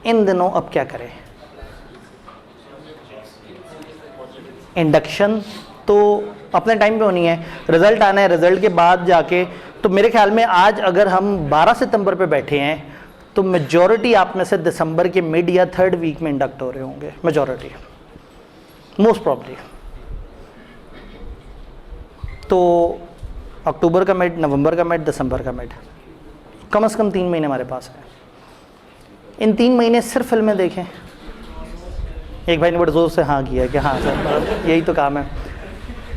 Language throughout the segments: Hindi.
इन दिनों अब क्या करें? इंडक्शन तो अपने टाइम पे होनी है, रिजल्ट आना है, रिजल्ट के बाद जाके, तो मेरे ख्याल में आज अगर हम 12 सितंबर पे बैठे हैं तो मेजॉरिटी आप में से दिसंबर के मिड या थर्ड वीक में इंडक्ट हो रहे होंगे, मेजॉरिटी, मोस्ट प्रॉब्ली। तो अक्टूबर का मिड, नवंबर का मिड, दिसंबर का मिड, कम से कम 3 महीने हमारे पास है। इन 3 महीने सिर्फ फिल्में देखें। एक भाई ने बड़े ज़ोर से हाँ किया कि हाँ सर यही तो काम है।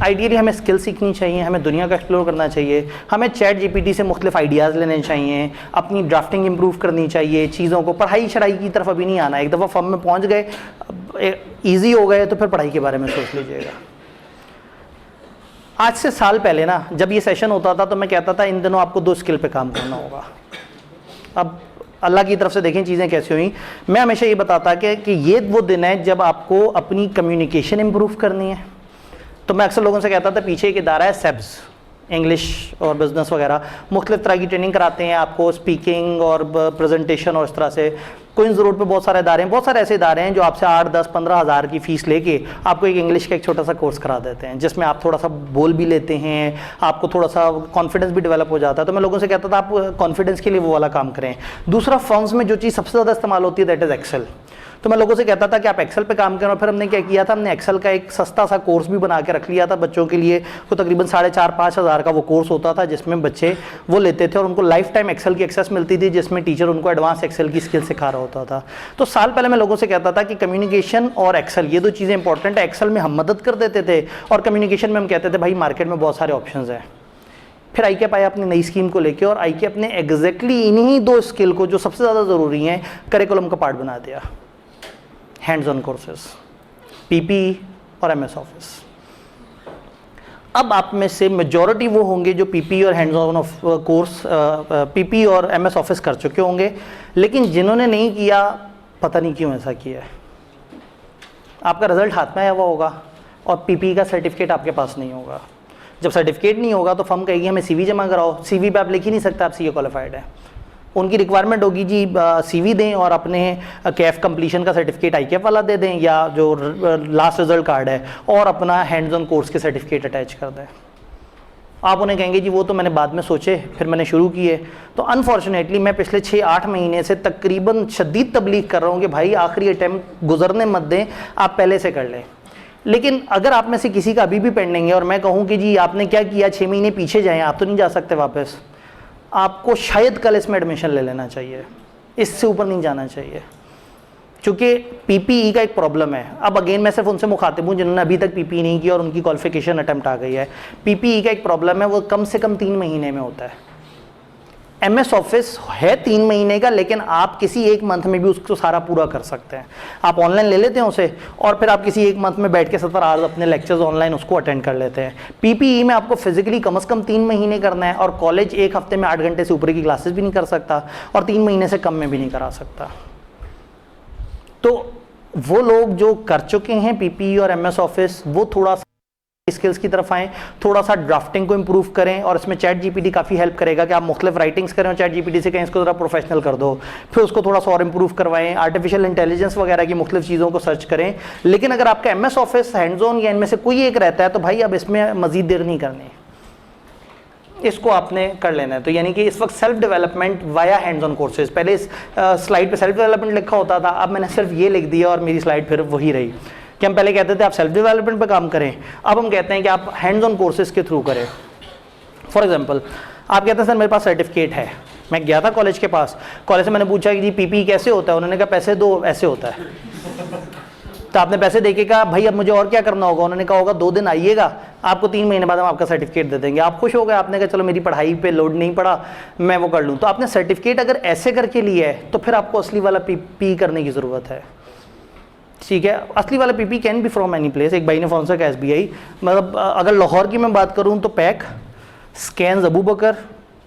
आइडियली हमें स्किल सीखनी चाहिए, हमें दुनिया का एक्सप्लोर करना चाहिए, हमें चैट जीपीटी से मुख्तलिफ आइडियाज़ लेने चाहिए, अपनी ड्राफ्टिंग इंप्रूव करनी चाहिए, चीज़ों को, पढ़ाई शढ़ाई की तरफ अभी नहीं आना। एक दफ़ा फॉर्म में पहुँच गए, ईजी हो गए, तो फिर पढ़ाई के बारे में सोच लीजिएगा। आज से साल पहले ना जब ये सेशन होता था तो मैं कहता था इन दिनों आपको 2 स्किल पे काम करना होगा। अब अल्लाह की तरफ से देखें चीज़ें कैसी हुई। मैं हमेशा ये बताता कि ये वो दिन है जब आपको अपनी कम्युनिकेशन इंप्रूव करनी है। तो मैं अक्सर लोगों से कहता था पीछे एक इदारा है सेब्स, इंग्लिश और बिजनेस वगैरह, मुख्तलिफ तरह की ट्रेनिंग कराते हैं आपको, स्पीकिंग और प्रेजेंटेशन और इस तरह से। क्वींस रोड पे बहुत सारे इदारे हैं, बहुत सारे ऐसे इदारे हैं जो आपसे 8, 10, 15 हज़ार की फ़ीस लेके आपको एक इंग्लिश का एक छोटा सा कोर्स करा देते हैं, जिसमें आप थोड़ा सा बोल भी लेते हैं, आपको थोड़ा सा कॉन्फिडेंस भी डेवलप हो जाता है। तो मैं लोगों से कहता था आप कॉन्फिडेंस के लिए वो वाला काम करें। दूसरा, फर्म्स में जो चीज़ सबसे ज़्यादा इस्तेमाल होती है दैट इज़ एक्सेल। तो मैं लोगों से कहता था कि आप एक्सेल पे काम करें। और फिर हमने क्या किया था, हमने एक्सेल का एक सस्ता सा कोर्स भी बना के रख लिया था बच्चों के लिए। वो तकरीबन 4,500-5 हज़ार का वो कोर्स होता था जिसमें बच्चे वो लेते थे और उनको लाइफ टाइम एक्सेल की एक्सेस मिलती थी, जिसमें टीचर उनको एडवांस एक्सेल की स्किल सिखा रहा होता था। तो साल पहले मैं लोगों से कहता था कि कम्युनिकेशन और एक्सेल ये 2 चीज़ें इंपॉर्टेंट है। एक्सेल में हम मदद कर देते थे और कम्युनिकेशन में हम कहते थे भाई मार्केट में बहुत सारे ऑप्शंस हैं। फिर ICAP आया अपनी नई स्कीम को लेके और ICAP ने एग्जैक्टली इन्हीं 2 स्किल को जो सबसे ज़्यादा ज़रूरी हैं करिकुलम का पार्ट बना दिया। हैंड्स ऑन कोर्सेस, PPE और MS ऑफिस। अब आप में से मेजॉरिटी वो होंगे जो PPE और हैंड्स ऑन कोर्स, PPE और MS ऑफिस कर चुके होंगे, लेकिन जिन्होंने नहीं किया पता नहीं क्यों ऐसा किया है। आपका रिजल्ट हाथ में आया हुआ होगा और PPE का सर्टिफिकेट आपके पास नहीं होगा। जब सर्टिफिकेट नहीं होगा तो फर्म कहेगी हमें CV जमा कराओ। CV पे आप लिख ही नहीं सकते आप CA क्वालिफाइड है। उनकी रिक्वायरमेंट होगी जी CV दें और अपने कैफ कंप्लीशन का सर्टिफिकेट ICAP वाला दे दें या जो लास्ट रिजल्ट कार्ड है, और अपना हैंड्स ऑन कोर्स के सर्टिफिकेट अटैच कर दें। आप उन्हें कहेंगे जी वो तो मैंने बाद में सोचे, फिर मैंने शुरू किए। तो अनफॉर्चुनेटली मैं पिछले 6-8 महीने से तकरीबन शदीद तबलीग कर रहा हूँ कि भाई आखिरी अटैम्प्ट गुजरने मत दें, आप पहले से कर लें। लेकिन अगर आप में से किसी का अभी भी पेंडिंग है और मैं कहूँ कि जी आपने क्या किया, 6 महीने पीछे जाएँ, आप तो नहीं जा सकते वापस। आपको शायद कल इसमें एडमिशन ले लेना चाहिए, इससे ऊपर नहीं जाना चाहिए, क्योंकि PPE का एक प्रॉब्लम है। अब अगेन मैं सिर्फ उनसे मुखातिब हूँ जिन्होंने अभी तक PPE नहीं किया और उनकी क्वालिफिकेशन अटैम्प्ट आ गई है। PPE का एक प्रॉब्लम है, वो कम से कम 3 महीने में होता है। MS ऑफिस है 3 महीने का, लेकिन आप किसी एक मंथ में भी उसको सारा पूरा कर सकते हैं। आप ऑनलाइन ले लेते हैं उसे और फिर आप किसी एक मंथ में बैठ के 70 आवर्स अपने लेक्चर्स ऑनलाइन उसको अटेंड कर लेते हैं। PPE में आपको फिजिकली कम से कम 3 महीने करना है और कॉलेज एक हफ्ते में 8 घंटे से ऊपर की क्लासेस भी नहीं कर सकता और 3 महीने से कम में भी नहीं करा सकता। तो वो लोग जो कर चुके हैं PPE और MS ऑफिस, वो थोड़ा स्किल्स की तरफ आएँ, थोड़ा सा ड्राफ्टिंग को इंप्रूव करें। और इसमें चैट जीपीटी काफ़ी हेल्प करेगा कि आप मुख्तलिफ राइटिंग्स करें और चैट जीपीटी से कहें इसको ज़रा प्रोफेशनल कर दो, फिर उसको थोड़ा सा और इंप्रूव करवाएं। आर्टिफिशियल इंटेलिजेंस वगैरह की मुख्तलिफ चीज़ों को सर्च करें। लेकिन अगर आपका MS ऑफिस, हैंड्स ऑन या इनमें से कोई एक रहता है तो भाई अब इसमें मज़ीद देर नहीं करनी, इसको आपने कर लेना है। तो यानी कि इस वक्त self development via hands on courses, पहले इस स्लाइड पे सेल्फ डेवलपमेंट लिखा होता था, अब मैंने सिर्फ ये लिख दिया और मेरी स्लाइड फिर वही रही कि हम पहले कहते थे आप सेल्फ डेवलपमेंट पे काम करें, अब हम कहते हैं कि आप हैंड्स ऑन कोर्सेज के थ्रू करें। फॉर एग्जांपल आप कहते हैं सर मेरे पास सर्टिफिकेट है, मैं गया था कॉलेज के पास, कॉलेज से मैंने पूछा कि जी PPE कैसे होता है, उन्होंने कहा पैसे दो ऐसे होता है। तो आपने पैसे देके कहा भाई अब मुझे और क्या करना होगा, उन्होंने कहा होगा 2 दिन आइएगा, आपको 3 महीने बाद हम आपका सर्टिफिकेट दे देंगे। आप खुश हो गए, आपने कहा चलो मेरी पढ़ाई पे लोड नहीं पड़ा, मैं वो कर लूँ। तो आपने सर्टिफिकेट अगर ऐसे करके लिया है तो फिर आपको असली वाला PPE करने की ज़रूरत है। ठीक है, असली वाला PPE can be from any place. एक भाई ने फोन से कहा SBI, मतलब अगर लाहौर की मैं बात करूँ तो पैक, स्कैन्स अबू बकर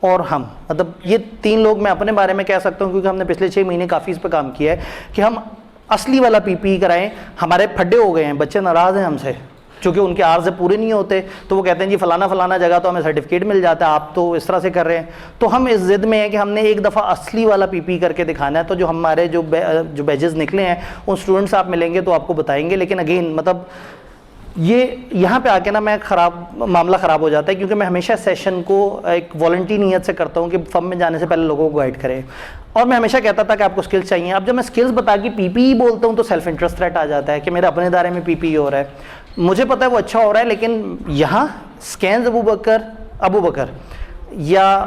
और हम, मतलब ये 3 लोग मैं अपने बारे में कह सकता हूँ क्योंकि हमने पिछले 6 महीने काफ़ी इस पर काम किया है कि हम असली वाला PPE कराएं। हमारे फड्डे हो गए हैं, बच्चे नाराज़ हैं हमसे चूँकि उनके आर्स पूरे नहीं होते तो वो कहते हैं जी फलाना फलाना जगह तो हमें सर्टिफिकेट मिल जाता है, आप तो इस तरह से कर रहे हैं। तो हम इस ज़िद में हैं कि हमने एक दफ़ा असली वाला पीपी करके दिखाना है। तो जो हमारे जो बैजेस निकले हैं उन स्टूडेंट्स से आप मिलेंगे तो आपको बताएंगे। लेकिन अगेन मतलब ये यहाँ पे आके ना मैं मामला ख़राब हो जाता है, क्योंकि मैं हमेशा सेशन को एक वॉलंटी नीयत से करता हूँ कि फर्म में जाने से पहले लोगों को गाइड करें। और मैं हमेशा कहता था कि आपको स्किल्स चाहिए। अब जब मैं स्किल्स बता के पीपीई बोलता हूँ तो सेल्फ इंटरेस्ट थ्रेट आ जाता है कि मेरे अपने इदारे में पीपीई हो रहा है, मुझे पता है वो अच्छा हो रहा है, लेकिन यहाँ स्कैन्स अबू बकर या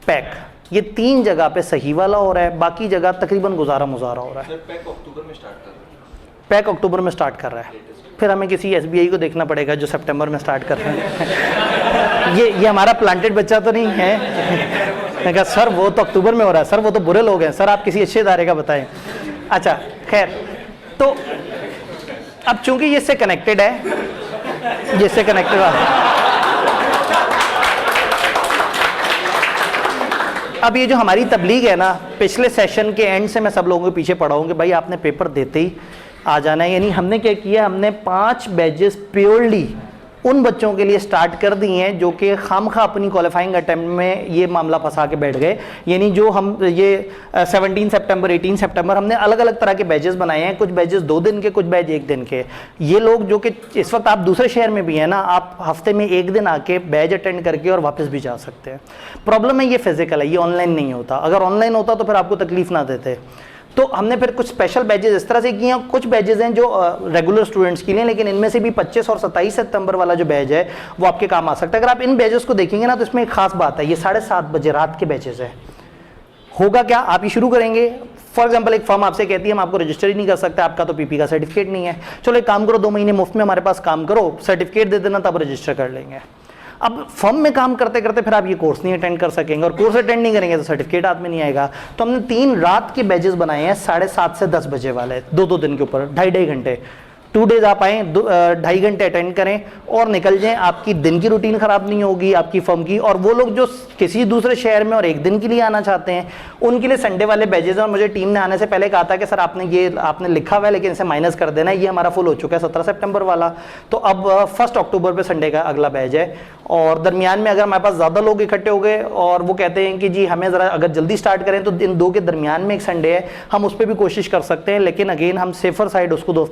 पैक, ये 3 जगह पे सही वाला हो रहा है, बाकी जगह तकरीबन गुजारा मुजारा हो रहा है। पैक अक्टूबर में स्टार्ट कर रहा है। पैक अक्टूबर में स्टार्ट कर रहा है, फिर हमें किसी एसबीआई को देखना पड़ेगा जो सितंबर में स्टार्ट कर रहे हैं। ये हमारा प्लांटेड बच्चा तो नहीं है। मैंने कहा सर वो तो अक्टूबर में हो रहा है, सर वो तो बुरे लोग हैं, सर आप किसी अच्छे इदारे का बताएं। अच्छा खैर, तो अब चूंकि ये इससे कनेक्टेड है, ये इससे कनेक्टेड है। अब ये जो हमारी तबलीग है ना, पिछले सेशन के एंड से मैं सब लोगों के पीछे पड़ा हूँ कि भाई आपने पेपर देते ही आ जाना है। यानी हमने क्या किया, हमने 5 बैजेस प्योरली उन बच्चों के लिए स्टार्ट कर दिए हैं जो कि खामखा अपनी क्वालिफाइंग अटेम्प्ट में ये मामला फंसा के बैठ गए। यानी जो हम ये 17 सितंबर 18 सितंबर हमने अलग अलग तरह के बैजेस बनाए हैं, कुछ बैजेस 2 दिन के, कुछ बैच 1 दिन के। ये लोग जो कि इस वक्त आप दूसरे शहर में भी हैं ना, आप हफ्ते में 1 दिन आके बैच अटेंड करके और वापस भी जा सकते हैं। प्रॉब्लम है ये फिजिकल है, ये ऑनलाइन नहीं होता। अगर ऑनलाइन होता तो फिर आपको तकलीफ ना देते। तो हमने फिर कुछ स्पेशल बैचेज इस तरह से किए हैं। कुछ बैचेज हैं जो रेगुलर स्टूडेंट्स के लिए, लेकिन इनमें से भी 25 और 27 सितंबर वाला जो बैच है वो आपके काम आ सकता है। अगर आप इन बैचेस को देखेंगे ना तो इसमें एक खास बात है, ये 7:30 बजे रात के बैचेस है। होगा क्या, आप ये शुरू करेंगे, फॉर एग्जाम्पल एक फर्म आपसे कहती है हम आपको रजिस्टर ही नहीं कर सकते, आपका तो पीपी का सर्टिफिकेट नहीं है, चलो एक काम करो 2 महीने मुफ्त में हमारे पास काम करो, सर्टिफिकेट दे देना तब रजिस्टर कर लेंगे। अब फर्म में काम करते करते फिर आप ये कोर्स नहीं अटेंड कर सकेंगे, और कोर्स अटेंड नहीं करेंगे तो सर्टिफिकेट हाथ में नहीं आएगा। तो हमने 3 रात के बैचेस बनाए हैं, 7:30 से 10 बजे वाले, 2-2 दिन के ऊपर, 2.5 घंटे। 2 डेज आप आएँ, 2.5 घंटे अटेंड करें और निकल जाएं। आपकी दिन की रूटीन ख़राब नहीं होगी आपकी फर्म की। और वो लोग जो किसी दूसरे शहर में और 1 दिन के लिए आना चाहते हैं उनके लिए संडे वाले बैचेज हैं। और मुझे टीम ने आने से पहले कहा था कि सर आपने लिखा हुआ है लेकिन इसे माइनस कर देना है, ये हमारा फुल हो चुका है 17 सितंबर वाला। तो अब 1 अक्टूबर पे संडे का अगला बैच है। और दरमियान में अगर हमारे पास ज़्यादा लोग इकट्ठे हो गए और वो कहते हैं कि जी हमें ज़रा अगर जल्दी स्टार्ट करें तो इन 2 के दरमियान में एक संडे है, हम उस पर भी कोशिश कर सकते हैं। लेकिन अगेन हम सेफर साइड उसको 2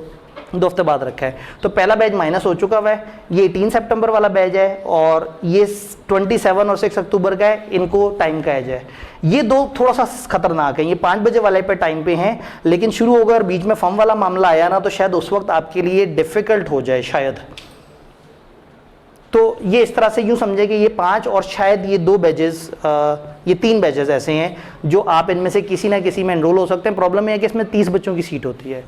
हफ्ते बाद रखा है। तो पहला बैच माइनस हो चुका हुआ है, ये 18 सितंबर वाला बैच है, और ये 27 और 6 अक्टूबर का है, इनको टाइम का एज है। ये 2 थोड़ा सा खतरनाक है, ये 5 बजे वाले पे टाइम पे हैं, लेकिन शुरू होगा और बीच में फॉर्म वाला मामला आया ना तो शायद उस वक्त आपके लिए डिफ़िकल्ट हो जाए शायद। तो ये इस तरह से यूँ समझे कि ये 5 और शायद ये 2 बैचेस, ये 3 बैचेस ऐसे हैं जो आप इनमें से किसी ना किसी में एनरोल हो सकते हैं। प्रॉब्लम यह है कि इसमें 30 बच्चों की सीट होती है।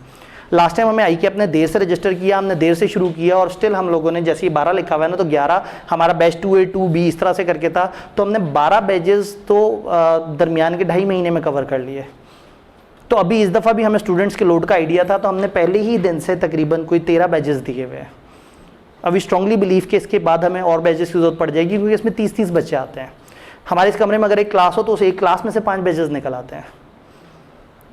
लास्ट टाइम हमें आई कि अपने देर से रजिस्टर किया, हमने देर से शुरू किया, और स्टिल हम लोगों ने जैसे ही 12 लिखा हुआ है ना तो 11 हमारा बैच 2A 2B इस तरह से करके था। तो हमने 12 बैचेस तो दरमियान के 2.5 महीने में कवर कर लिए। तो अभी इस दफ़ा भी हमें स्टूडेंट्स के लोड का आइडिया था, तो हमने पहले ही दिन से तकरीबन कोई 13 बैचेस दिए हुए हैं। अभी स्ट्रांगली बिलीव कि इसके बाद हमें और बैचेस की जरूरत पड़ जाएगी, क्योंकि इसमें 30-30 बच्चे आते हैं। हमारे इस कमरे में अगर एक क्लास हो तो उस एक क्लास में से 5 बैचेस निकल आते हैं।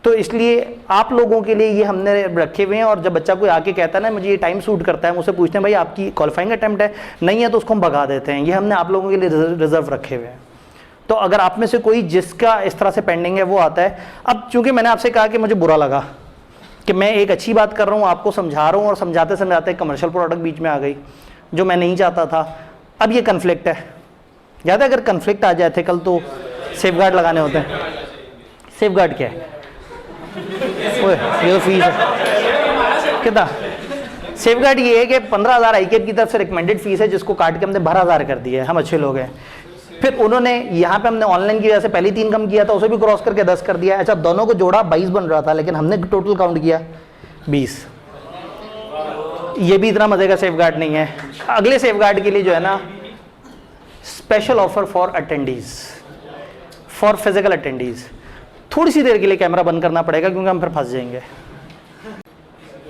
तो इसलिए आप लोगों के लिए ये हमने रखे हुए हैं। और जब बच्चा कोई आके कहता है ना मुझे ये टाइम सूट करता है, मुझसे पूछते हैं भाई आपकी क्वालिफाइंग अटेम्प्ट है, नहीं है तो उसको हम भगा देते हैं। ये हमने आप लोगों के लिए रिजर्व रखे हुए हैं। तो अगर आप में से कोई जिसका इस तरह से पेंडिंग है वो आता है। अब चूंकि मैंने आपसे कहा कि मुझे बुरा लगा कि मैं एक अच्छी बात कर रहा हूँ, आपको समझा रहा हूँ, और समझाते समझाते कमर्शियल प्रोडक्ट बीच में आ गई जो मैं नहीं चाहता था। अब ये कन्फ्लिक्ट है, ज़्यादा अगर कन्फ्लिक्ट आ जाए थे कल तो सेफ गार्ड लगाने होते हैं। सेफ गार्ड क्या है? ये तो फीस है कितना? सेफ गार्ड ये है कि 15,000 ICAP की तरफ से रिकमेंडेड फीस है, जिसको काट के हमने 12,000 कर दिया है। हम अच्छे लोग हैं। फिर उन्होंने यहाँ पे हमने ऑनलाइन की वजह से पहले 3 कम किया था, उसे भी क्रॉस करके 10 कर दिया। अच्छा दोनों को जोड़ा 22 बन रहा था, लेकिन हमने टोटल काउंट किया 20। ये भी इतना मजे का सेफ गार्ड नहीं है। अगले सेफ गार्ड के लिए जो है ना, special offer for attendees, for physical attendees. थोड़ी सी देर के लिए कैमरा बंद करना पड़ेगा क्योंकि हम फिर फंस जाएंगे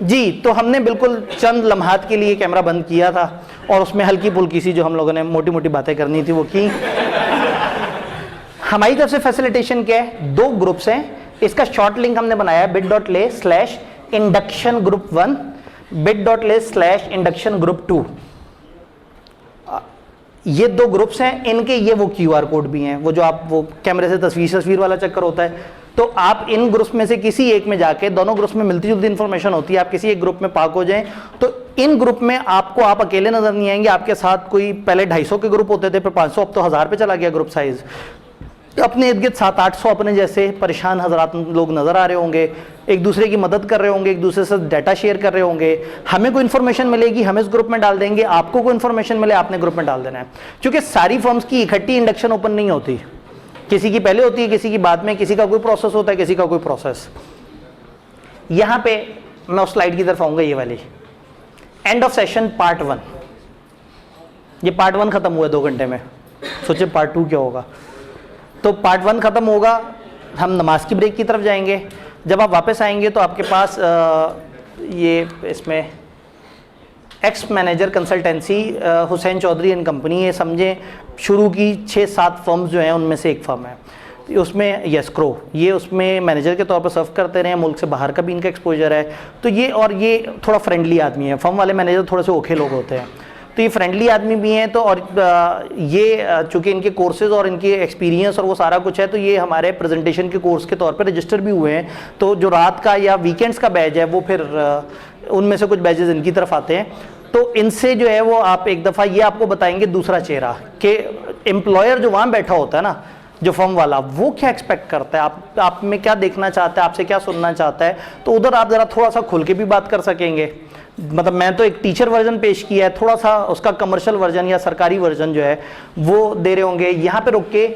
जी। तो हमने बिल्कुल चंद लम्हात के लिए कैमरा बंद किया था और उसमें हल्की फुल्की सी जो हम लोगों ने मोटी मोटी बातें करनी थी वो की। हमारी तरफ से फैसिलिटेशन क्या है? 2 ग्रुप्स हैं। इसका शॉर्ट लिंक हमने बनाया है bit.ly/induction group 1। bit.ly/induction group 2। ये 2 ग्रुप्स हैं, इनके ये वो QR कोड भी हैं, वो जो आप वो कैमरे से तस्वीर वाला चक्कर होता है। तो आप इन ग्रुप्स में से किसी एक में जाके, दोनों ग्रुप्स में मिलती जुलती इंफॉर्मेशन होती है, आप किसी एक ग्रुप में पाक हो जाएं तो इन ग्रुप में आपको आप अकेले नजर नहीं आएंगे, आपके साथ कोई पहले 250 के ग्रुप होते थे, फिर 500, अब तो 1000 पे चला गया ग्रुप साइज। अपने इर्द गिर्द 700-800 अपने जैसे परेशान हजरात लोग नजर आ रहे होंगे, एक दूसरे की मदद कर रहे होंगे, एक दूसरे से डाटा शेयर कर रहे होंगे। हमें कोई इन्फॉर्मेशन मिलेगी, हम इस ग्रुप में डाल देंगे, आपको कोई इन्फॉर्मेशन मिले, आपने ग्रुप में डाल देना है। क्योंकि सारी फर्म्स की इकट्ठी इंडक्शन ओपन नहीं होती, किसी की पहले होती है, किसी की बाद में, किसी का कोई प्रोसेस होता है, किसी का कोई प्रोसेस। यहां पे मैं उस स्लाइड की तरफ आऊंगा, ये वाली एंड ऑफ सेशन पार्ट 1। ये पार्ट 1 खत्म हुआ 2 घंटे में, सोचे पार्ट 2 क्या होगा। तो पार्ट 1 खत्म होगा, हम नमाज की ब्रेक की तरफ जाएंगे। जब आप वापस आएंगे तो आपके पास ये इसमें ex manager consultancy Hussain Chaudhary and company, ये समझें शुरू की 6-7 फर्म्स जो हैं उनमें से एक फर्म है। उसमें येस्क्रो, ये उसमें मैनेजर के तौर पर सर्व करते रहे, मुल्क से बाहर का भी इनका एक्सपोजर है। तो ये और ये थोड़ा फ्रेंडली आदमी है, फर्म वाले मैनेजर थोड़े से ओखे लोग होते हैं, तो ये फ्रेंडली आदमी भी हैं। तो और ये चूँकि इनके कोर्सेज़ और इनके एक्सपीरियंस और वो सारा कुछ है, तो ये हमारे प्रेजेंटेशन के कोर्स के तौर पर रजिस्टर भी हुए हैं। तो जो रात का या वीकेंड्स का बैच है वो फिर उनमें से कुछ बैचेस इनकी तरफ आते हैं। तो इनसे जो है वो आप एक दफ़ा ये आपको बताएंगे दूसरा चेहरा कि एम्प्लॉयर जो वहाँ बैठा होता है ना, जो फर्म वाला, वो क्या एक्सपेक्ट करता है, आप में क्या देखना चाहता है, आपसे क्या सुनना चाहता है। तो उधर आप ज़रा थोड़ा सा खुल के भी बात कर सकेंगे। मतलब मैं तो एक टीचर वर्जन पेश किया है, थोड़ा सा उसका कमर्शियल वर्जन या सरकारी वर्जन जो है वो दे रहे होंगे। यहाँ पे रुक के